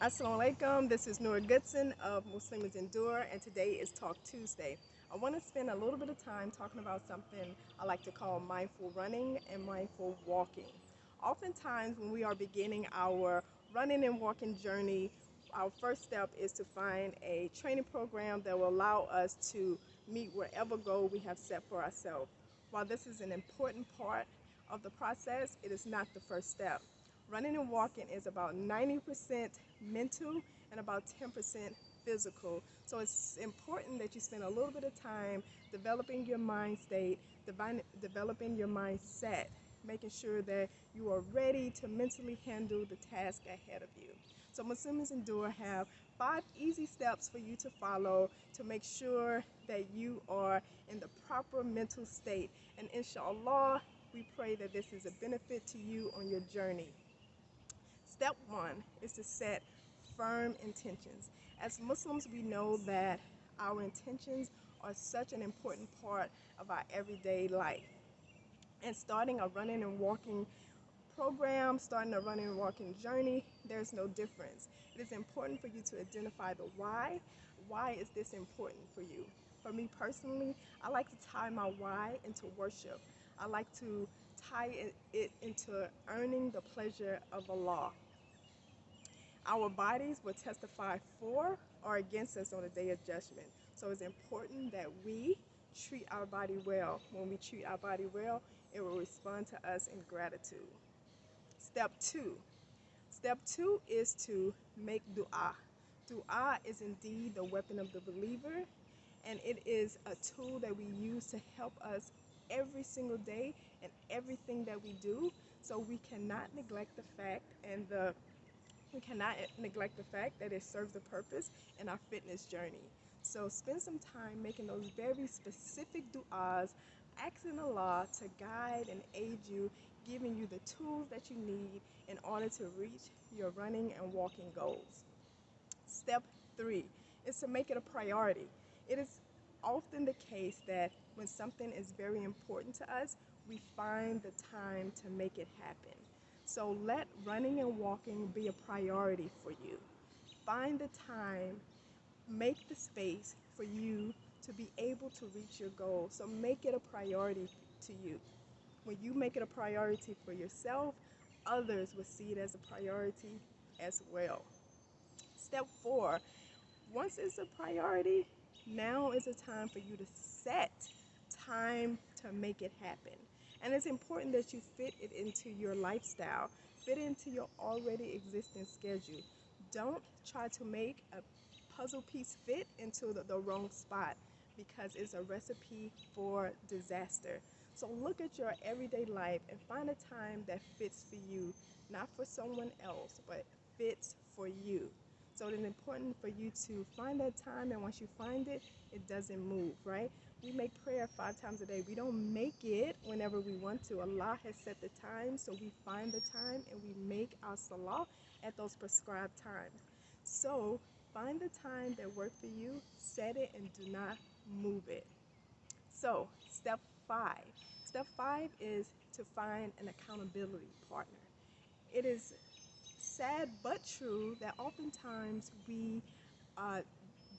Assalamu alaikum. This is Noor Goodson of Muslims Endure, and today is Talk Tuesday. I want to spend a little bit of time talking about something I like to call mindful running and mindful walking. Oftentimes, when we are beginning our running and walking journey, our first step is to find a training program that will allow us to meet whatever goal we have set for ourselves. While this is an important part of the process, it is not the first step. Running and walking is about 90% mental and about 10% physical. So it's important that you spend a little bit of time developing your mind state, developing your mindset, making sure that you are ready to mentally handle the task ahead of you. So Muslims Endure have 5 easy steps for you to follow to make sure that you are in the proper mental state. And inshallah, we pray that this is a benefit to you on your journey. Step one is to set firm intentions. As Muslims, we know that our intentions are such an important part of our everyday life. And starting a running and walking program, starting a running and walking journey, there's no difference. It is important for you to identify the why. Why is this important for you? For me personally, I like to tie my why into worship. I like to tie it into earning the pleasure of Allah. Our bodies will testify for or against us on the day of judgment. So it's important that we treat our body well. When we treat our body well, it will respond to us in gratitude. Step two. Step two is to make dua. Dua is indeed the weapon of the believer, and it is a tool that we use to help us every single day and everything that we do. So we cannot neglect the fact that it serves a purpose in our fitness journey. So spend some time making those very specific du'as, asking Allah to guide and aid you, giving you the tools that you need in order to reach your running and walking goals. Step three is to make it a priority. It is often the case that when something is very important to us, we find the time to make it happen. So let running and walking be a priority for you. Find the time, make the space for you to be able to reach your goal. So make it a priority to you. When you make it a priority for yourself, others will see it as a priority as well. Step four, once it's a priority, now is the time for you to set time to make it happen. And it's important that you fit it into your lifestyle, fit it into your already existing schedule. Don't try to make a puzzle piece fit into the wrong spot because it's a recipe for disaster. So look at your everyday life and find a time that fits for you, not for someone else, but fits for you. So it's important for you to find that time, and once you find it, it doesn't move, right? We make prayer 5 times a day. We don't make it whenever we want to. Allah has set the time, so we find the time and we make our salah at those prescribed times. So find the time that works for you, set it, and do not move it. So step five. Step five is to find an accountability partner. It is sad but true that oftentimes we uh,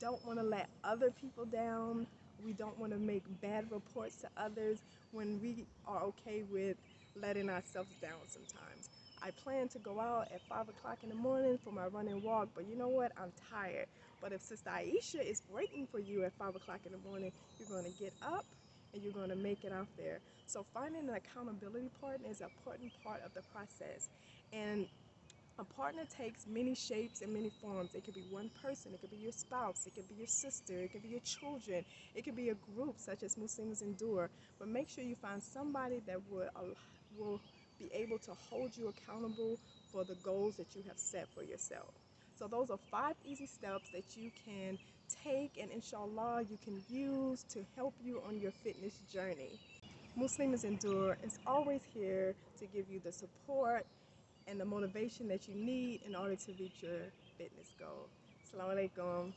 don't want to let other people down. We don't want to make bad reports to others when we are okay with letting ourselves down sometimes. I plan to go out at 5 o'clock in the morning for my running walk, but you know what? I'm tired. But if Sister Aisha is waiting for you at 5 o'clock in the morning, you're going to get up and you're going to make it out there. So finding an accountability partner is an important part of the process. And a partner takes many shapes and many forms. It could be one person, it could be your spouse, it could be your sister, it could be your children, it could be a group such as Muslims Endure. But make sure you find somebody that will be able to hold you accountable for the goals that you have set for yourself. So those are 5 easy steps that you can take and inshallah you can use to help you on your fitness journey. Muslims Endure is always here to give you the support and the motivation that you need in order to reach your fitness goal. Assalamu alaikum.